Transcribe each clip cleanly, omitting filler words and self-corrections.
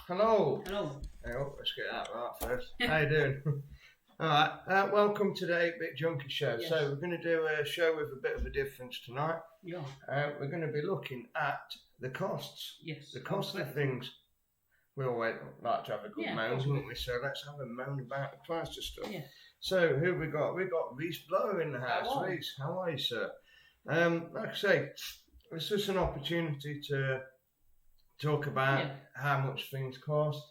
Hello. Hello. Oh, let's get that right first. How you doing? All right. Welcome to the 8-Bit Junkie Show. Yes. So we're going to do a show with a bit of a difference tonight. Yeah. We're going to be looking at the costs. Yes. The cost of things. We always like to have a good moan, wouldn't we? So let's have a moan about the price of stuff. Yeah. So who we got? We got Reese Blower in the house. Hello. Reese, how are you, sir? Like I say, it's just an opportunity to talk about how much things cost.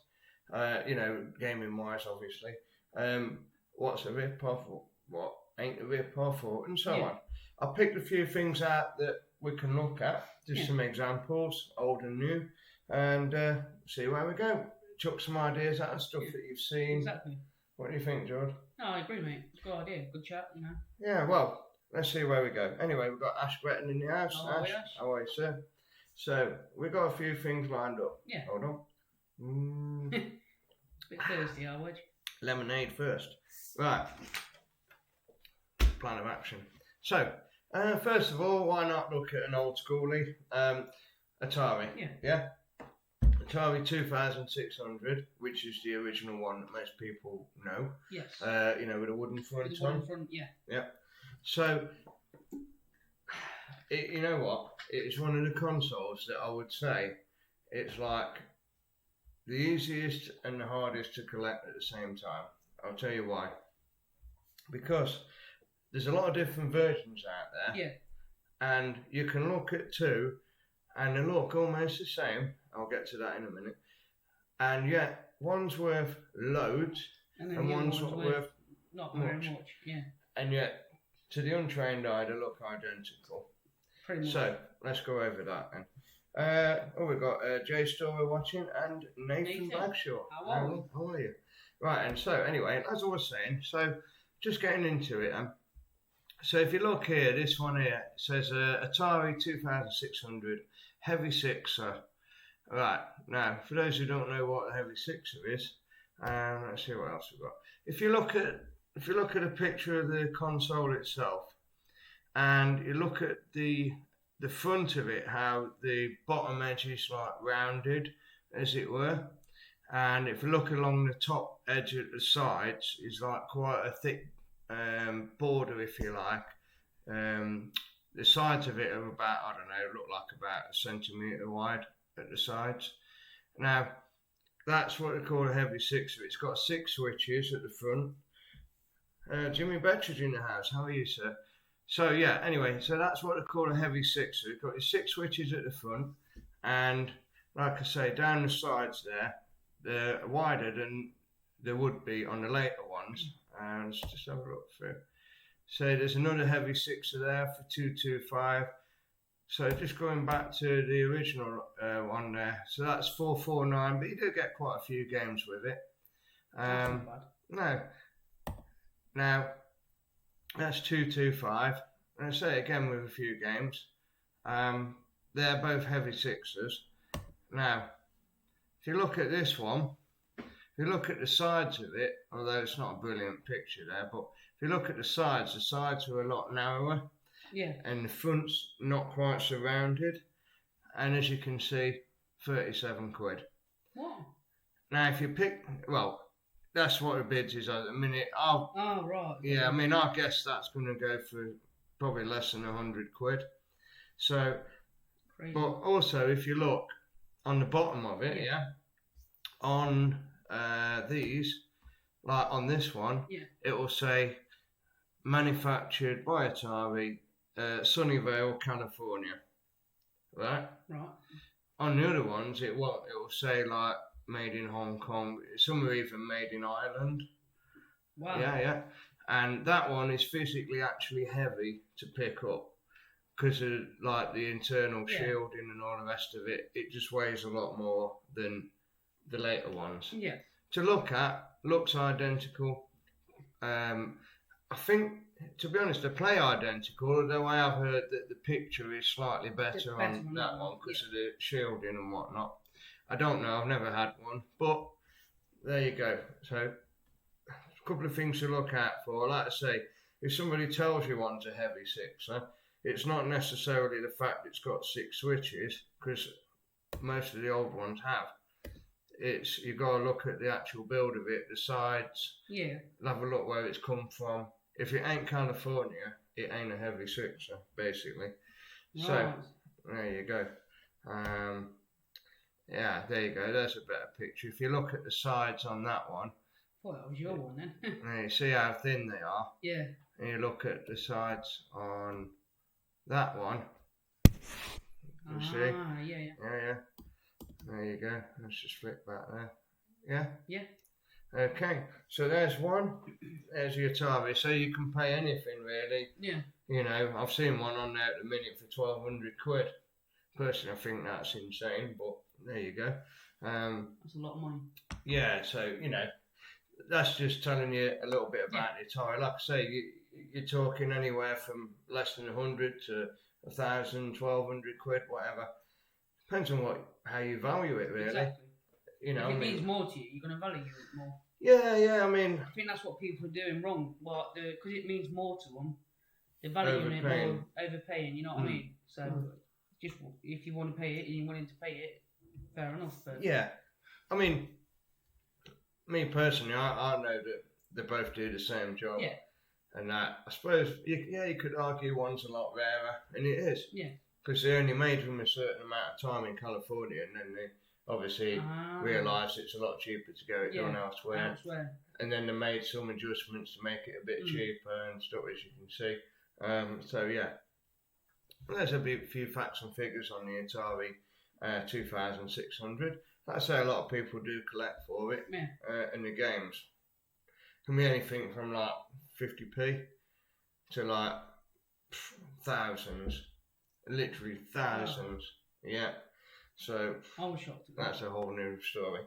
Gaming wise, obviously. What's a rip-off, what ain't a rip-off, and so on. I picked a few things out that we can look at, just some examples, old and new, and see where we go. Chuck some ideas out of stuff that you've seen. Exactly. What do you think, George? No, I agree, mate. It's a good idea. Good chat, you know. Yeah, well, let's see where we go. Anyway, we've got Ash Breton in the house. Ash. How are you, sir? So, we've got a few things lined up. Yeah. Hold on. Bit thirsty, are we? Lemonade first. Right. Plan of action. So, first of all, why not look at an old schoolie? Atari. Yeah? Atari 2600, which is the original one that most people know. Yes. With a wooden front on. Wooden front, yeah. Yeah. So, you know what? It's one of the consoles that I would say it's like the easiest and the hardest to collect at the same time. I'll tell you why. Because there's a lot of different versions out there. Yeah. And you can look at two and they look almost the same. I'll get to that in a minute. And yet, one's worth loads and one's worth not very much. Yeah. And yet, to the untrained eye, they look identical. Pretty much. So, let's go over that then. We've got Jay Storer watching and Nathan Blackshaw. How are you? Right, and so anyway, as I was saying, so just getting into it. So if you look here, this one here says Atari 2600 Heavy Sixer. Right, now for those who don't know what a Heavy Sixer is, let's see what else we've got. If you look at a picture of the console itself, and you look at the front of it, how the bottom edge is like rounded, as it were, and if you look along the top edge at the sides, is like quite a thick border, if you like. The sides of it are about, look like about a centimetre wide at the sides. Now, that's what they call a Heavy Sixer. It's got 6 switches at the front. Jimmy Betridge in the house. How are you, sir? So yeah, anyway, so that's what they call a Heavy Sixer. It's got your 6 switches at the front, and like I say, down the sides there, they're wider than they would be on the later ones. And let's just have a look through. So there's another Heavy Sixer there for 225. So just going back to the original one there, so that's 449, but you do get quite a few games with it. No. Now, that's 225. And I say again with a few games. They're both Heavy Sixers. Now, if you look at this one, if you look at the sides of it, although it's not a brilliant picture there, but if you look at the sides are a lot narrower. Yeah. And the front's not quite so rounded. And as you can see, 37 quid. What? Now, if you pick, well, that's what the bids is at the minute. Right. Yeah, I mean, I guess that's going to go for probably less than 100 quid. So, crazy. But also, if you look on the bottom of it, on these, like on this one, it will say manufactured by Atari, Sunnyvale, California. Right? Right. On the other ones, it won't. It will say like made in Hong Kong. Some are even made in Ireland. Wow. Yeah. And that one is physically actually heavy to pick up because of like the internal shielding and all the rest of it. It just weighs a lot more than the later ones. Yeah. To look at, looks identical. I think, to be honest, they play identical, although I have heard that the picture is slightly better on that one because of the shielding and whatnot. I don't know, I've never had one, but there you go. So, a couple of things to look out for. Like I say, if somebody tells you one's a Heavy Sixer, it's not necessarily the fact it's got 6 switches, because most of the old ones have. it's you got to look at the actual build of it, the sides, Yeah. have a look where it's come from. If it ain't California, it ain't a heavy sixer, basically. So Right. there you go. Yeah, there you go. There's a better picture. If you look at the sides on that one, Thought that was your one then. and you see how thin they are. Yeah. And you look at the sides on that one. You see? Yeah, yeah. Yeah. There you go. Let's just flip back there. Yeah? Yeah. Okay. So there's one. There's your Atari. So you can pay anything really. Yeah. You know, I've seen one on there at the minute for 1,200 quid. Personally, I think that's insane, but there you go. That's a lot of money. Yeah, so, you know, that's just telling you a little bit about the Atari. Like I say, you're talking anywhere from less than 100 to 1,000, 1,200 quid, whatever. Depends on how you value it, really. Exactly. You know, if it means more to you, you're going to value it more. Yeah. I mean, I think that's what people are doing wrong. Because it means more to them, they're valuing it more, overpaying. You know what I mean? So, just if you want to pay it and you're willing to pay it, fair enough. But yeah, I mean, me personally, I know that they both do the same job. Yeah. And that, I suppose, you could argue one's a lot rarer, and it is. Yeah. Because they only made them a certain amount of time in California, and then they obviously realised it's a lot cheaper to get it done elsewhere. And then they made some adjustments to make it a bit cheaper and stuff, as you can see. So yeah, there's a few facts and figures on the Atari 2600. Like I say, a lot of people do collect for it. Yeah. And the games can be anything from like 50p to like thousands, literally thousands. Yeah. So I was shocked. That's a whole new story.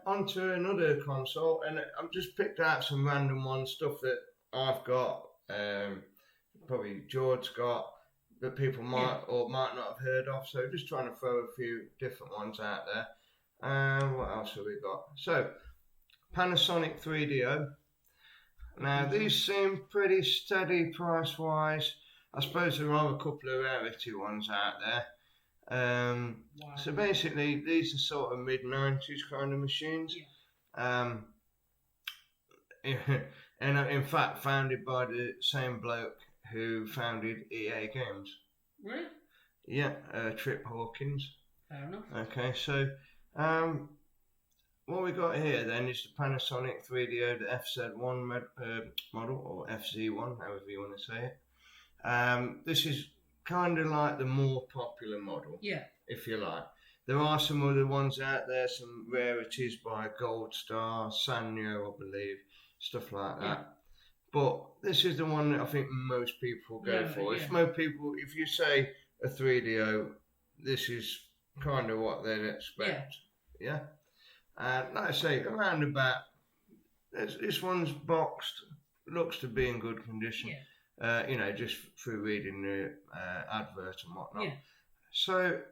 Onto another console, and I've just picked out some random ones, stuff that I've got, probably George's got, that people might or might not have heard of. So just trying to throw a few different ones out there. What else have we got? So Panasonic 3DO. Now these seem pretty steady price-wise. I suppose there are a couple of rarity ones out there. So basically, these are sort of mid-90s kind of machines. Yeah. And in fact, founded by the same bloke who founded EA Games. Really? Yeah, Trip Hawkins. Fair enough. Okay, so what we got here then is the Panasonic 3DO, the FZ1 model, or FZ1, however you want to say it. This is kind of like the more popular model, if you like. There are some other ones out there, some rarities by Gold Star, Sanyo, I believe, stuff like that. Yeah. But this is the one that I think most people go for. Yeah. If you say a 3DO, this is kind of what they'd expect. Yeah. And like I say, around about, this one's boxed, looks to be in good condition. Yeah. Just through reading the advert and whatnot. Yeah. So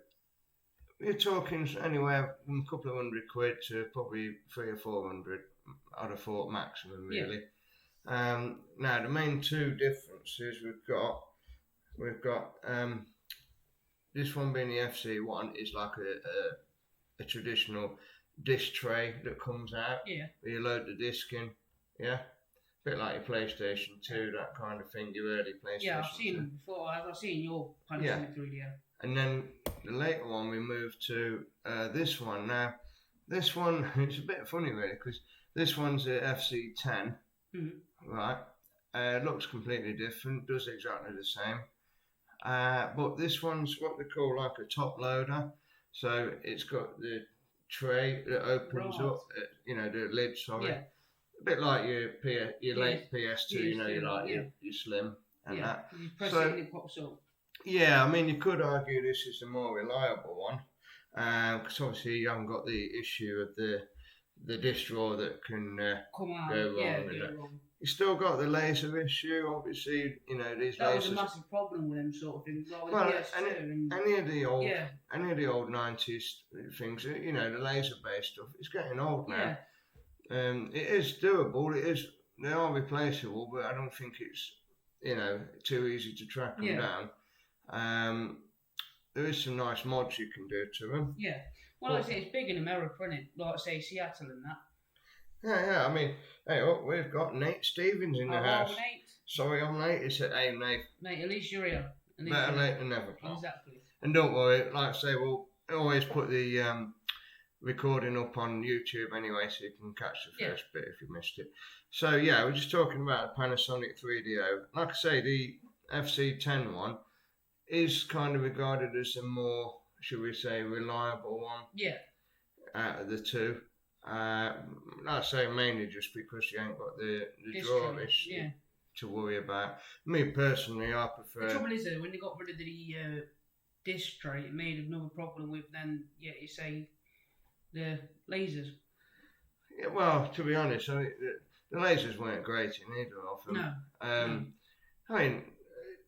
you're talking anywhere from a couple of £100 to probably 300 or 400. I'd have thought maximum, really. Now the main two differences we've got this one being the FC1 is like a traditional disc tray that comes out. Yeah. Where you load the disc in. Yeah. Bit like your PlayStation 2, that kind of thing, your early PlayStation 2. Yeah, I've seen them before. I've seen your Panasonic 3DO. And then the later one, we moved to this one. Now, this one, it's a bit funny really, because this one's a FC10, right? Looks completely different, does exactly the same. But this one's what they call like a top loader. So it's got the tray that opens up, the lid, sorry. Yeah. A bit like your late PS2, your Slim and that. You press it and it pops up. Yeah, I mean, you could argue this is the more reliable one, because obviously you haven't got the issue of the disc drawer that can come out, go wrong. You still got the laser issue, obviously. These that lasers. was a massive problem with them sort of things. Like Well, PS2 any of the old 90s things, the laser-based stuff, it's getting old now. Yeah. It is doable. They are replaceable, but I don't think it's too easy to track them down. there is some nice mods you can do to them. Yeah. Well, like I say, it's big in America, isn't it? Like I say, Seattle and that. Yeah. I mean, hey, look, we've got Nate Stevens in the house. Nate. Sorry, I'm late. He said, "Hey, Nate." Mate, at least you're here. Better late than never, pal. Exactly. And don't worry, like I say, we'll always put the recording up on YouTube anyway, so you can catch the first bit if you missed it. So yeah, we're just talking about a Panasonic 3DO. Like I say, the FC10 one is kind of regarded as a more, should we say, reliable one. Yeah. Out of the two. Like I say, mainly just because you ain't got the draw issue to worry about. Me personally, I prefer. The trouble is though, when they got rid of the disc tray, it made another problem with then, you say, the lasers. Yeah, well, to be honest, I mean, the lasers weren't great in either of them. No. I mean,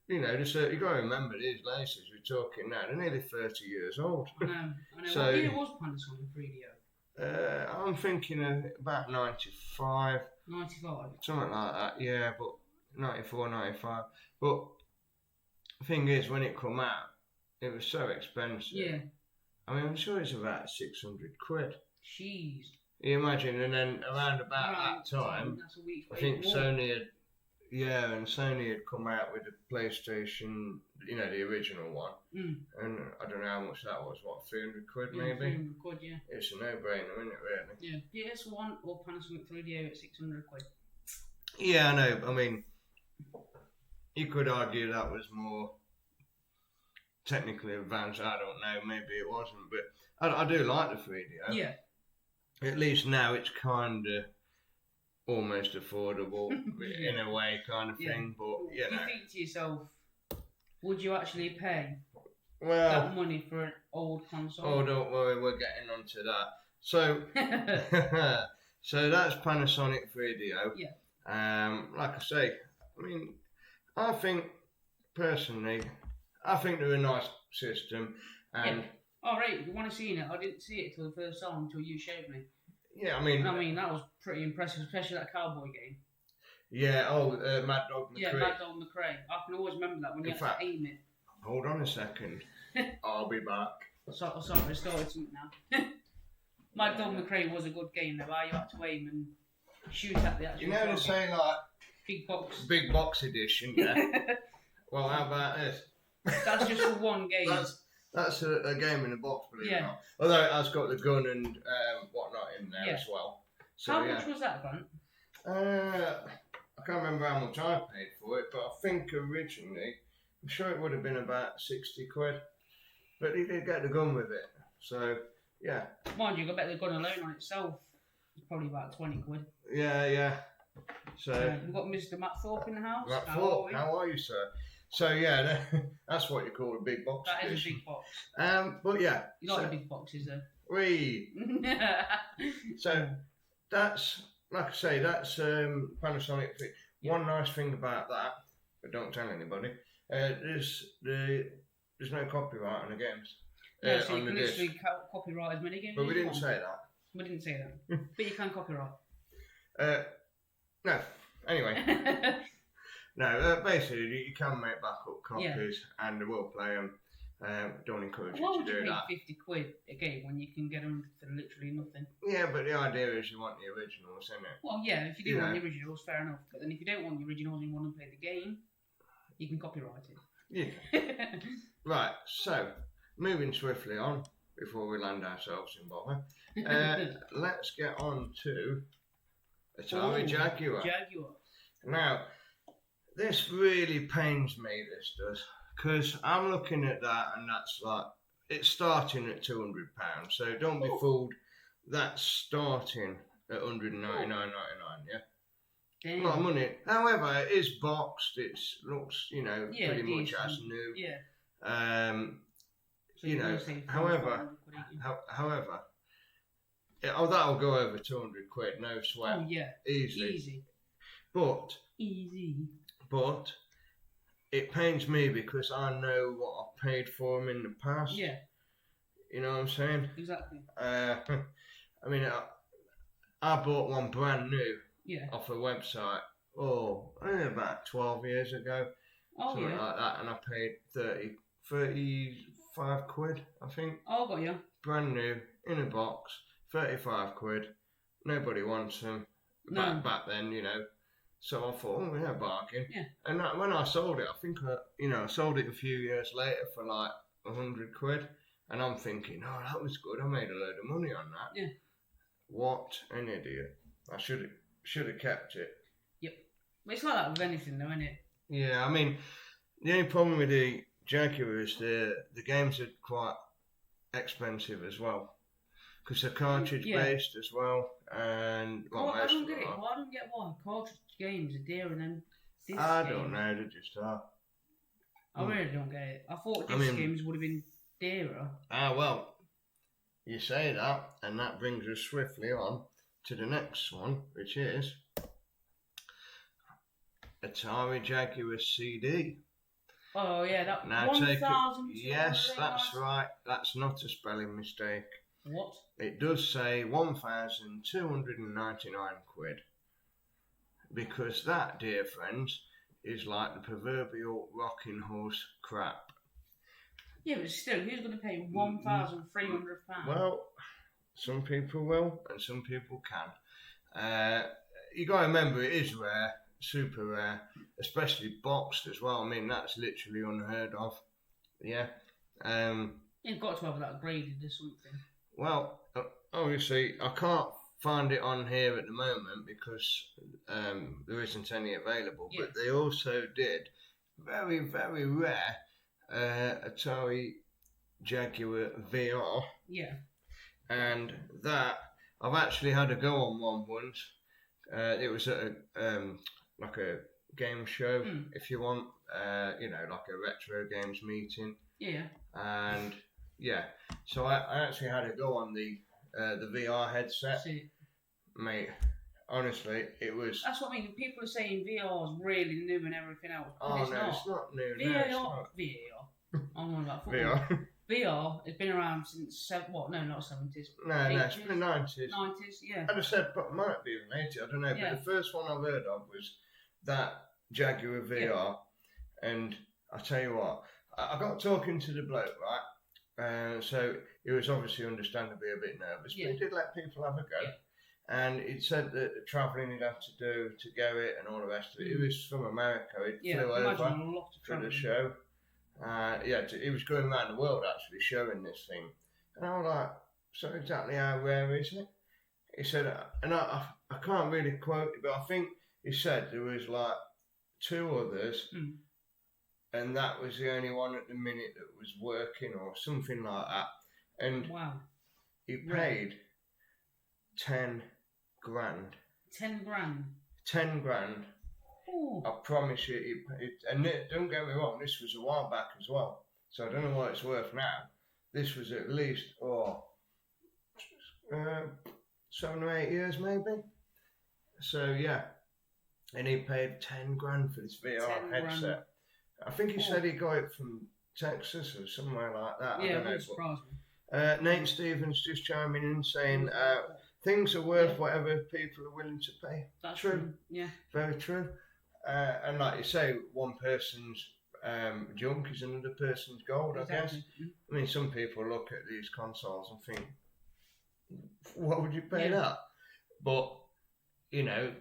you know, you've got to remember these lasers we're talking now, they're nearly 30 years old. I know. So, what year was Panasonic 3DO? I'm thinking of about 95. 95? Something like that, yeah, but 94, 95. But the thing is, when it come out, it was so expensive. Yeah. I mean, I'm sure it's about 600 quid. Jeez. You imagine, and then around about that time, that's a week I think Sony had come out with the PlayStation, you know, the original one. And I don't know how much that was, what, 300 quid maybe? 300 quid, yeah. It's a no-brainer, isn't it, really? Yeah, PS1 or Panasonic 3DO at 600 quid. Yeah, I know. I mean, you could argue that was more technically advanced. I don't know, maybe it wasn't, but I do like the 3DO. Yeah. At least now it's kind of almost affordable in a way, kind of thing. But you know, you think to yourself, would you actually pay that money for an old console? Oh, don't worry, we're getting onto that. So, so that's Panasonic 3DO. Yeah. Like I say, I mean, I think personally, they're a nice system, and. Yeah. Oh, right, you want to see it? I didn't see it till the first time until you showed me. Yeah, I mean, that was pretty impressive, especially that cowboy game. Yeah, Mad Dog McCree. Yeah, Mad Dog McCree. I can always remember that when you had to aim it. Hold on a second. I'll be back. Sorry, I started something now. Mad Dog McCree was a good game though, where you had to aim and shoot at the actual. You know they're saying like big box edition, yeah. Well, how about this? That's just for one game. That's a game in a box, believe it or not. Although it has got the gun and whatnot in there as well. So, how much was that, Grant? I can't remember how much I paid for it, but I think originally, I'm sure it would have been about 60 quid. But he did get the gun with it. So, yeah. Mind you, I bet the gun alone on itself is probably about 20 quid. Yeah. So we've got Mr. Matt Thorpe in the house. Matt Thorpe, how are you, sir? So yeah, that's what you call a big box. That is a big box. But yeah, you like the big boxes, though. So that's, like I say, that's Panasonic. One nice thing about that, but don't tell anybody. There's no copyright on the games. Yeah, so you can literally copyright as many games. But we didn't say that. We didn't say that. But you can copyright. No. Anyway. No, basically you can make backup copies and we'll play them. Don't encourage you to do that. Why would you pay 50 quid a game when you can get them for literally nothing? Yeah, but the idea is you want the originals, isn't it? Well, yeah, if you do want the originals, fair enough. But then if you don't want the originals and you want to play the game, you can copyright it. Yeah. Right, so, moving swiftly on, before we land ourselves in bother, let's get on to Atari Jaguar. Now, this really pains me, this does, because I'm looking at that and that's like, it's starting at £200, so don't be fooled, that's starting at £199.99, yeah? Damn. A lot of money. However, it is boxed, it looks, pretty much as new. Yeah. However, that'll go over 200 quid, no sweat. Oh, yeah. Easy. But it pains me because I know what I've paid for them in the past. Yeah. You know what I'm saying? Exactly. I mean, I bought one brand new off a website, about 12 years ago. Oh, something like that, and I paid 35 £35, I think. Oh, got you. Brand new, in a box, £35. Nobody wants them. No. Back then, you know. So I thought, oh yeah, bargain. Yeah. And when I sold it, I think I sold it a few years later for like £100. And I'm thinking, oh, that was good. I made a load of money on that. Yeah. What an idiot! I should have kept it. Yep. But it's like that with anything, though, isn't it? Yeah, I mean, the only problem with the Jaguar is the games are quite expensive as well, because they're cartridge based as well. And I don't get it. I don't get why cartridge games are dearer than disc I games. don't know. They just are. I really don't get it. I thought disc games would have been dearer. Well, you say that, and that brings us swiftly on to the next one, which is Atari Jaguar CD. Oh yeah, that now 1,000. Yes, that's right. That's not a spelling mistake. What? It does say £1,299, because that, dear friends, is like the proverbial rocking horse crap. Yeah, but still, who's going to pay £1,300? Well, some people will, and some people can. You got to remember, it is rare, super rare, especially boxed as well. I mean, that's literally unheard of. Yeah. You've got to have that graded or something. Well, obviously, I can't find it on here at the moment because there isn't any available. Yeah. But they also did very, very rare Atari Jaguar VR. Yeah. And that, I've actually had a go on one once. It was at like a game show, if you want, like a retro games meeting. Yeah. And yeah, so I actually had a go on the VR headset. See. Mate, honestly, it was. That's what I mean. People are saying VR is really new and everything else. Oh it's no, not. It's not new. VR. No, it's not. VR. I'm on about VR. VR has been around since not 70s. No, 80s, no, it's been 90s. 90s, yeah. I'd have said, but it might be even 80s. I don't know. Yeah. But the first one I've heard of was that Jaguar VR, yeah. And I tell you what, I got talking to the bloke, right? So he was obviously understandably a bit nervous, but he did let people have a go. Yeah. And he said that the travelling he'd have to do to go it and all the rest of it. He was from America. He flew over for the show. He was going around the world actually showing this thing. And I was like, so exactly how rare is it? He said, and I can't really quote it, but I think he said there was like 2 others, and that was the only one at the minute that was working or something like that. And he paid 10 grand. 10 grand? 10 grand. Ooh. I promise you, and don't get me wrong, this was a while back as well, so I don't know what it's worth now. This was at least 7 or 8 years maybe. So yeah, and he paid 10 grand for this VR headset. Grand. I think he said he got it from Texas or somewhere like that. Yeah, I don't know. Surprised me. Nate Stevens just chiming in saying things are worth whatever people are willing to pay. That's true. Yeah. Very true. And like you say, one person's junk is another person's gold, I guess. I mean, some people look at these consoles and think, what would you pay that? But, you know,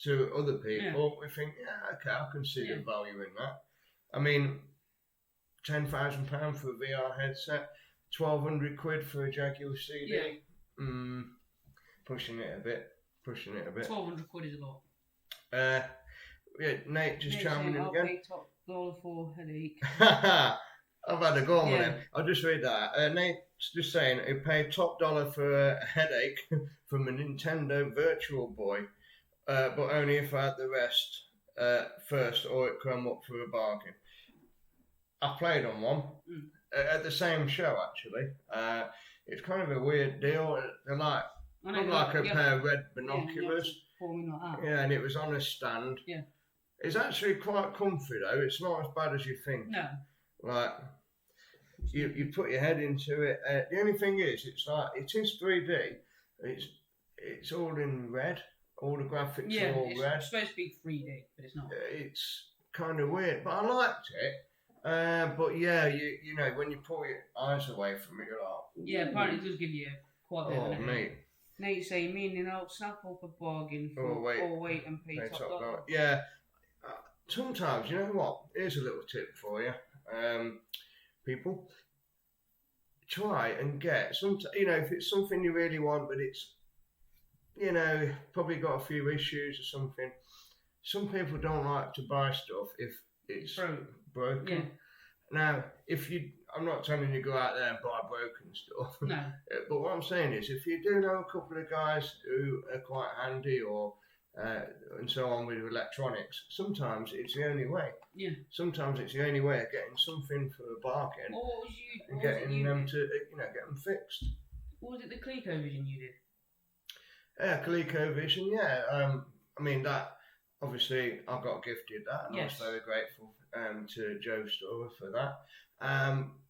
to other people, we think, okay, I can see the value in that. I mean, £10,000 for a VR headset, £1,200 for a Jaguar CD. Yeah. Pushing it a bit. £1,200 is a lot. Nate just chiming in again. Pay top dollar for headache. I've had a go on with him. I'll just read that. Nate's just saying he paid top dollar for a headache from a Nintendo Virtual Boy, but only if I had the rest first, or it come up for a bargain. I played on one at the same show actually. It's kind of a weird deal. They're like a pair of red binoculars. Yeah, and it was on a stand. Yeah. It's actually quite comfy though. It's not as bad as you think. No. Like, you put your head into it. The only thing is, it's like, it is 3D. It's all in red. All the graphics are all red. It's supposed to be 3D, but it's not. It's kind of weird, but I liked it. But yeah, you know, when you pull your eyes away from it, you're like, yeah, apparently it does give you quite a bit of oh an mate. Nate saying, meaning I'll snap up a bargain for or wait and pay top dollar. Yeah, sometimes, you know what? Here's a little tip for you, people. Try and get some, you know, if it's something you really want, but it's, you know, probably got a few issues or something. Some people don't like to buy stuff if it's broken. Yeah. Now, I'm not telling you to go out there and buy broken stuff. No. But what I'm saying is, if you do know a couple of guys who are quite handy or and so on with electronics, sometimes it's the only way. Yeah. Sometimes it's the only way of getting something for a bargain and getting them to, you know, get them fixed. What was it, the ColecoVision you did? Yeah, ColecoVision, yeah. I mean, that, obviously, I got gifted that, and yes. I was very grateful to Joe Storer for that.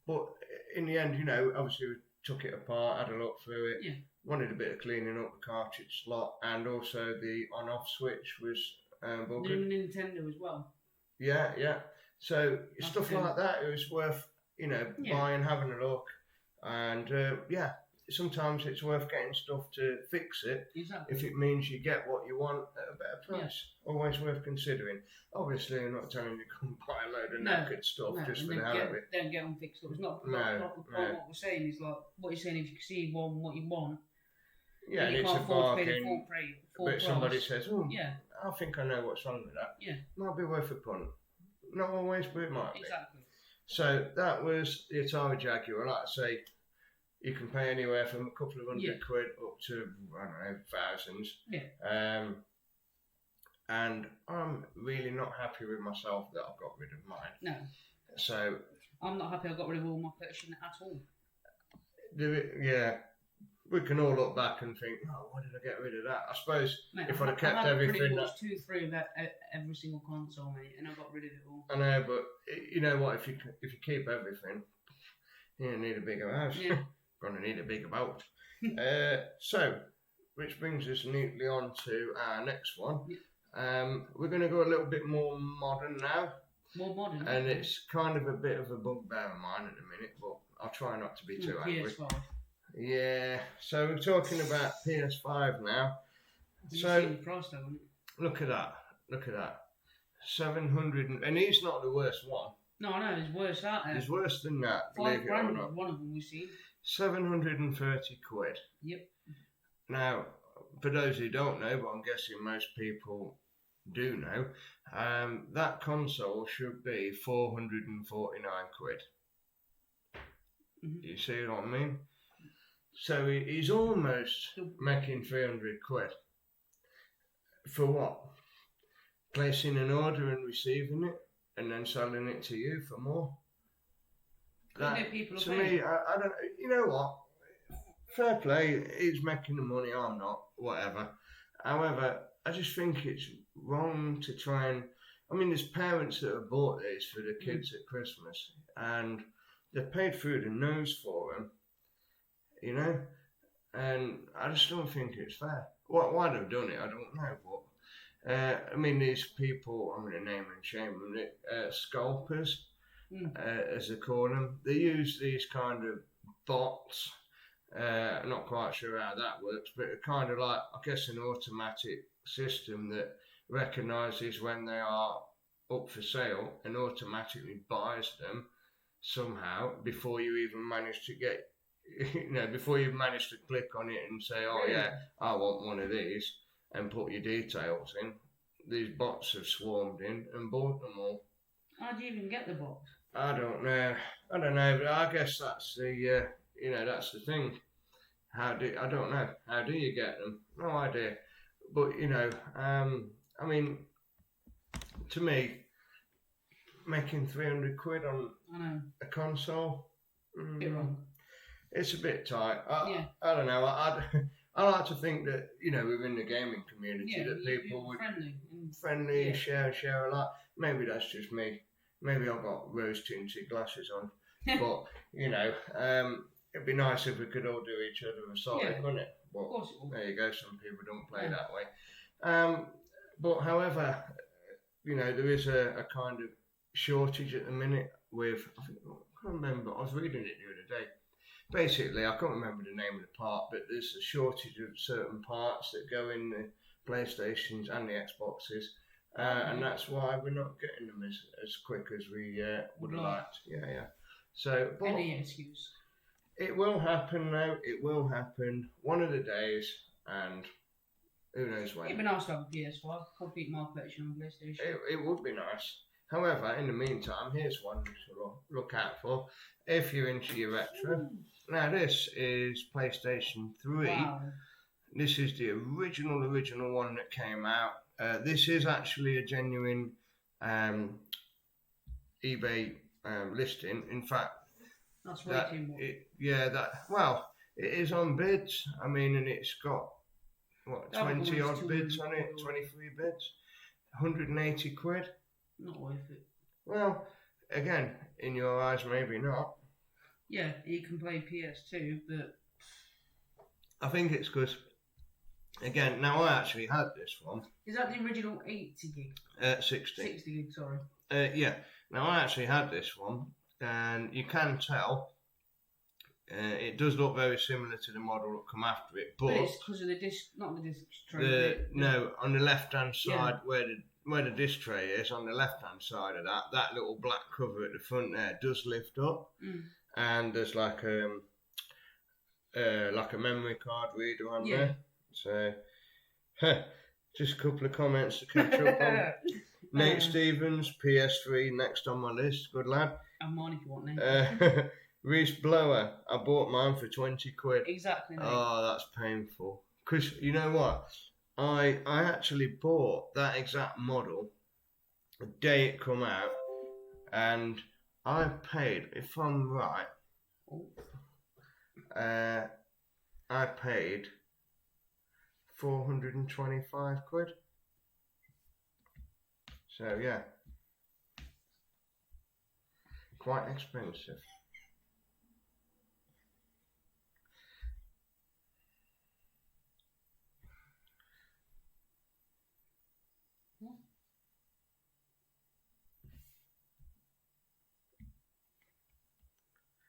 But in the end, you know, obviously we took it apart, had a look through it, yeah. wanted a bit of cleaning up the cartridge slot, and also the on-off switch was buggered. The Nintendo as well. Yeah, yeah. So that's stuff like that, it was worth, you know, buying, having a look, and yeah. Sometimes it's worth getting stuff to fix it if it means you get what you want at a better price. Yeah. Always worth considering. Obviously, I'm not telling you to come buy a load of knackered stuff just for the hell of it. Don't get them fixed up. It's not the point. What we're saying is like what you're saying. If you can see what you want, yeah, and it's a bargain. But somebody says, "Oh, yeah, I think I know what's wrong with that." Yeah, might be worth a punt. Not always, but it might be. Exactly. So that was the Atari Jaguar. Like I say. You can pay anywhere from a couple of £100 up to, I don't know, thousands. Yeah. And I'm really not happy with myself that I've got rid of mine. No. So. I'm not happy I got rid of all my collection at all. Yeah. We can all look back and think, oh, why did I get rid of that? I suppose if I'd have kept everything. Pretty much 2-3 of every single console, mate, and I got rid of it all. I know, but you know what? If you keep everything, you don't need a bigger house. Yeah. Going to need a bigger boat. So, which brings us neatly on to our next one. We're going to go a little bit more modern now. More modern? And it's kind of a bit of a bugbear of mine at the minute, but I'll try not to be too angry. PS5. Yeah, so we're talking about PS5 now. So, the price though, isn't it? Look at that. Look at that. 700, and he's not the worst one. No, I know, there's worse out there. There's worse than that. £5,000 one of them we've seen. 730 quid. Yep. Now, for those who don't know, but I'm guessing most people do know, that console should be 449 quid. You see what I mean? So he's almost making 300 quid. For what? Placing an order and receiving it, and then selling it to you for more? That, to me, I don't. You know what? Fair play. He's making the money. I'm not. Whatever. However, I just think it's wrong to try and. I mean, there's parents that have bought these for the kids at Christmas, and they've paid through the nose for them. You know, and I just don't think it's fair. Why they've done it, I don't know. But I mean, these people. I'm going to name and shame them. Scalpers. As they call them, they use these kind of bots. I'm not quite sure how that works, but it's kind of like, I guess, an automatic system that recognises when they are up for sale and automatically buys them somehow before you even manage to get, you know, before you've managed to click on it and say, oh yeah, I want one of these, and put your details in. These bots have swarmed in and bought them all. How do you even get the box? I don't know, but I guess that's the, you know, that's the thing. I don't know. How do you get them? No idea. But, you know, I mean, to me, making 300 quid on a console, bit wrong. It's a bit tight. I don't know. I like to think that, you know, within the gaming community, that people would friendly, share a lot. Maybe that's just me. Maybe I've got rose-tinted glasses on, but you know, it'd be nice if we could all do each other a solid, wouldn't it? But of course it would. There you go. Some people don't play that way. But however, you know, there is a kind of shortage at the minute with, I can't remember, I was reading it the other day. Basically, I can't remember the name of the part, but there's a shortage of certain parts that go in the PlayStations and the Xboxes. And that's why we're not getting them as quick as we would have liked. Yeah. So, but any excuse. it will happen though. It will happen one of the days, and who knows when. It'd be nice to have a PS5, complete my collection on PlayStation. It would be nice. However, in the meantime, here's one to look out for if you're into your retro. Now, this is PlayStation 3. Wow. This is the original one that came out. This is actually a genuine eBay listing. In fact, that's way too much. It is on bids. I mean, and it's got what, 20 odd bids on it, 23 bids, 180 quid. Not worth it. Well, again, in your eyes, maybe not. Yeah, you can play PS2, but I think it's because, again, now I actually had this one. Is that the original 80 gig? 60. 60 gig, sorry. Yeah. Now I actually had this one, and you can tell it does look very similar to the model that come after it, but it's because of the disc, not the disc tray. No, on the left-hand side where the disc tray is, on the left-hand side of that little black cover at the front there does lift up, and there's like a memory card reader on there. So, just a couple of comments to catch up on. Nate Stevens, PS3, next on my list. Good lad. And mine if you want, Nate. Reese Blower, I bought mine for 20 quid. Exactly, mate. Oh, that's painful. Because, you know what? I actually bought that exact model the day it come out, and I paid, if I'm right, I paid 425 quid. So, yeah. Quite expensive.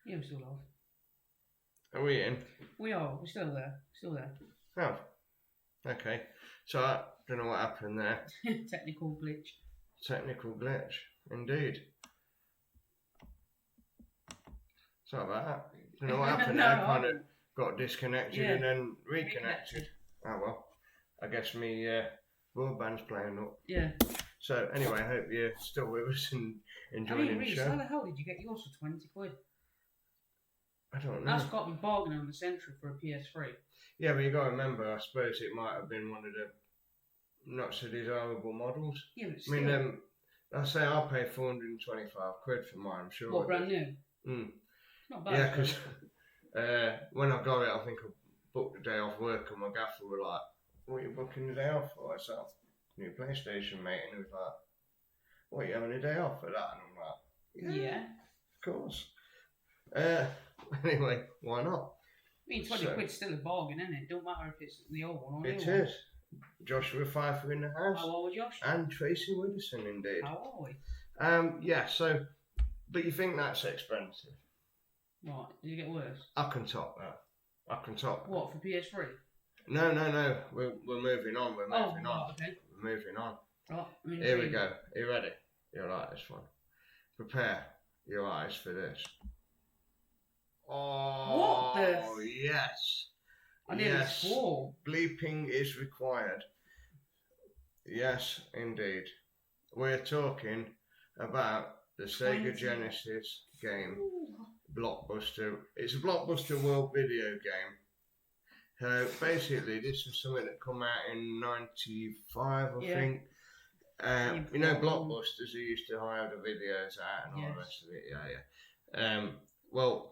Yeah, we're still live. Are we in? We are. We're still there. Still there. Oh. Okay. So, I don't know what happened there. Technical glitch. Technical glitch, indeed. Sorry about that. Don't know what happened there. Kind of got disconnected and then reconnected. Oh well. I guess me broadband's playing up. Yeah. So anyway, I hope you're still with us and enjoying the show. How the hell did you get yours for 20 quid? I don't know. That's got me bargaining on the Century for a PS3. Yeah, but you got to remember, I suppose it might have been one of the not so desirable models. Yeah, but still. I mean, I say I paid 425 quid for mine, I'm sure. What, brand new? Not bad. Yeah, because when I got it, I think I booked the day off work, and my gaffer were like, "What are you booking the day off for?" I said, "New PlayStation, mate." And he was like, "What, you having a day off for that?" And I'm like, Yeah. Of course. Anyway, why not? I mean, 20 quid's still a bargain, isn't it? Don't matter if it's the old one or the It new one. is. Joshua Pfeiffer in the house. How are we, Josh? And Tracy Widdowson, indeed. How are we? Yeah, so, but you think that's expensive? Right, did it get worse? I can top that. I can top that. What, for PS3? No. We're moving on. We're moving on. Okay. We're moving on. Right, Here we go. Are you ready? You'll like this one. Prepare your eyes for this. Oh, what the? Yes. I nearly swore. Bleeping is required. Yes, indeed. We're talking about the Sega Genesis game, Blockbuster. It's a Blockbuster World video game. So basically, this was something that come out in '95, I think. You know, Blockbusters, who used to hire the videos out and all the rest of it. Yeah. Well,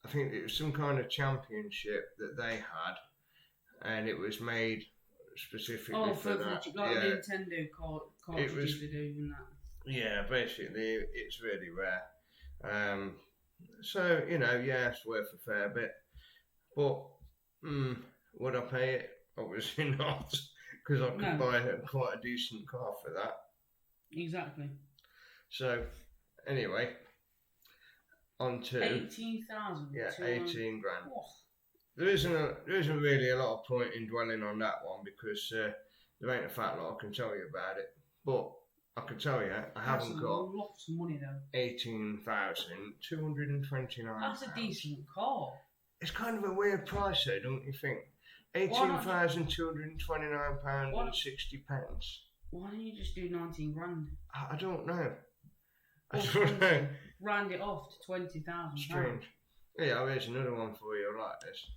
I think it was some kind of championship that they had, and it was made specifically for that. Nintendo cartridges to do and that. Yeah, basically, it's really rare. So, you know, yeah, it's worth a fair bit. But, would I pay it? Obviously not, because I could buy quite a decent car for that. Exactly. So, anyway, on two. 18,000. Yeah, 18 grand. Oh. There isn't really a lot of point in dwelling on that one because there ain't a fat lot I can tell you about it. But I can tell you, I haven't got lots of money though. 18,229. That's a decent car. It's kind of a weird price though, don't you think? £18,229 and 60 pence. Why don't you just do 19 grand? I don't know. I don't know. Round it off to 20,000. Strange. Yeah, here's another one for you like this.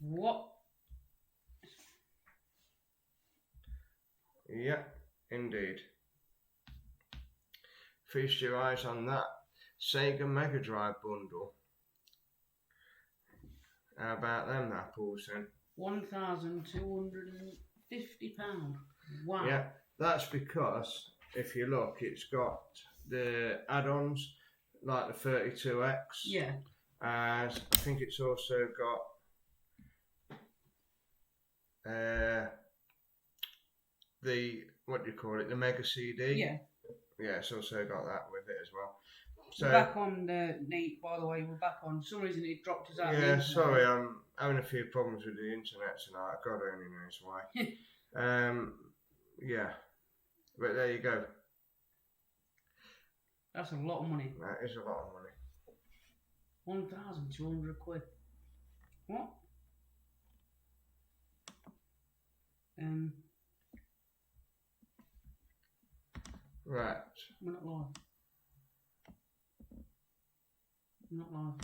What? Yeah, indeed. Feast your eyes on that. Sega Mega Drive bundle. How about them apples then? £1,250. Wow. Yeah, that's because if you look, it's got the add-ons like the 32X. Yeah. I think it's also got the what do you call it? The Mega CD. Yeah. Yeah, it's also got that with it as well. So we're back on the Nate, by the way, we're back on. For some reason it dropped us out. Yeah, sorry, I'm having a few problems with the internet tonight. God only knows why. Yeah. But there you go. That's a lot of money. That is a lot of money. 1,200 quid. What? Right. We're not live. We're not live.